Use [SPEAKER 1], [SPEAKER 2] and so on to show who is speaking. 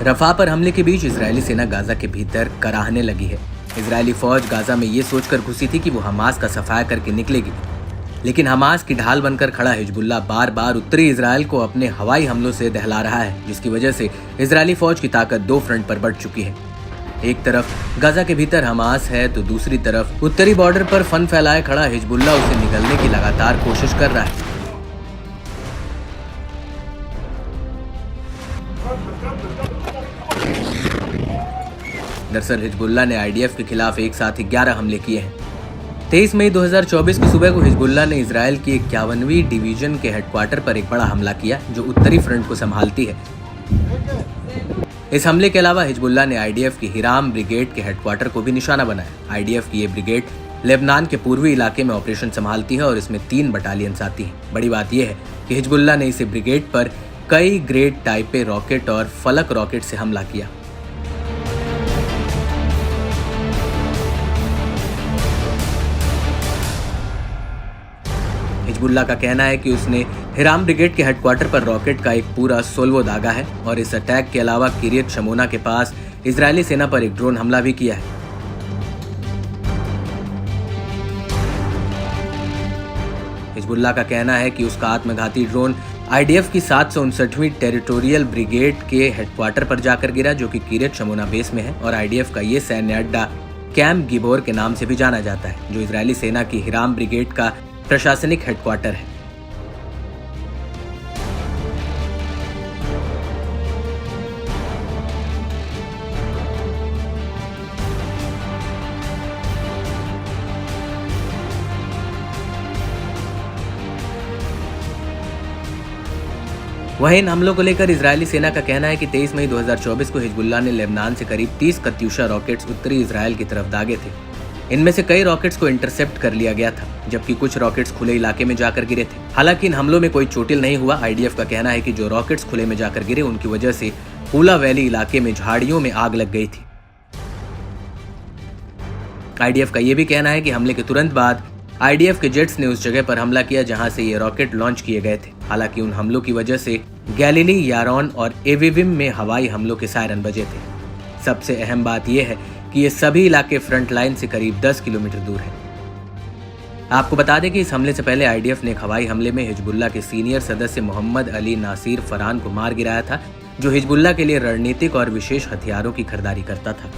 [SPEAKER 1] रफा पर हमले के बीच इजरायली सेना गाजा के भीतर कराहने लगी है। इजरायली फौज गाजा में ये सोचकर घुसी थी कि वो हमास का सफाया करके निकलेगी, लेकिन हमास की ढाल बनकर खड़ा हिजबुल्लाह बार बार उत्तरी इजराइल को अपने हवाई हमलों से दहला रहा है, जिसकी वजह से इजरायली फौज की ताकत दो फ्रंट पर बढ़ चुकी है। एक तरफ गाजा के भीतर हमास है तो दूसरी तरफ उत्तरी बॉर्डर पर फन फैलाए खड़ा हिजबुल्लाह उसे निगलने की लगातार कोशिश कर रहा है। दरअसल हिजबुल्लाह ने आईडीएफ के खिलाफ एक साथ 11 हमले किए हैं। 23 मई 2024 की सुबह को हिजबुल्लाह ने इजराइल की 51वीं डिवीजन के हेडक्वार्टर पर एक बड़ा हमला किया, जो उत्तरी फ्रंट को संभालती है। इस हमले के अलावा हिजबुल्लाह ने आईडीएफ की हिराम ब्रिगेड के हेडक्वार्टर को भी निशाना बनाया। आईडीएफ की ये ब्रिगेड लेबनान के पूर्वी इलाके में ऑपरेशन संभालती है और इसमें 3 बटालियंस आती हैं। बड़ी बात यह है कि हिजबुल्लाह ने इस ब्रिगेड पर कई ग्रेड टाइपे रॉकेट और फलक रॉकेट से हमला किया। हिजबुल्लाह का कहना है कि उसने हिराम ब्रिगेड के हेडक्वार्टर पर रॉकेट का एक पूरा सोल्वो दागा है और इस अटैक के अलावा किरियत शमोना के पास इजरायली सेना पर एक ड्रोन हमला भी किया है। हिजबुल्लाह का कहना है कि उसका आत्मघाती ड्रोन आईडीएफ की 759वीं टेरिटोरियल ब्रिगेड के हेडक्वार्टर पर जाकर गिरा, जो कि किरियत शमोना बेस में है, और आईडीएफ का ये सैन्य अड्डा कैंप गिबोर के नाम से भी जाना जाता है, जो इजरायली सेना की हिराम ब्रिगेड का प्रशासनिक हेडक्वार्टर है। वहीं इन हमलों को लेकर इजरायली सेना का कहना है कि 23 मई 2024 को हिजबुल्लाह ने लेबनान से करीब 30 कत्यूशा रॉकेट्स उत्तरी इजराइल की तरफ दागे थे। इनमें से कई रॉकेट्स को इंटरसेप्ट कर लिया गया था, जबकि कुछ रॉकेट्स खुले इलाके में जाकर गिरे थे। हालांकि इन हमलों में कोई चोटिल नहीं हुआ। आईडीएफ का कहना है कि जो रॉकेट्स खुले में जाकर गिरे उनकी वजह से पूला वैली इलाके में झाड़ियों में आग लग गई थी। आईडीएफ का यह भी कहना है कि हमले के तुरंत बाद आईडीएफ के जेट्स ने उस जगह पर हमला किया जहां से ये रॉकेट लॉन्च किए गए थे। हालांकि उन हमलों की वजह से गैलिली, यारोन और एविविम में हवाई हमलों के सायरन बजे थे। सबसे अहम बात यह है कि ये सभी इलाके फ्रंट लाइन से करीब 10 किलोमीटर दूर है। आपको बता दें कि इस हमले से पहले आईडीएफ ने एक हवाई हमले में हिजबुल्लाह के सीनियर सदस्य मोहम्मद अली नासिर फरहान को मार गिराया था, जो हिजबुल्लाह के लिए रणनीतिक और विशेष हथियारों की खरीदारी करता था।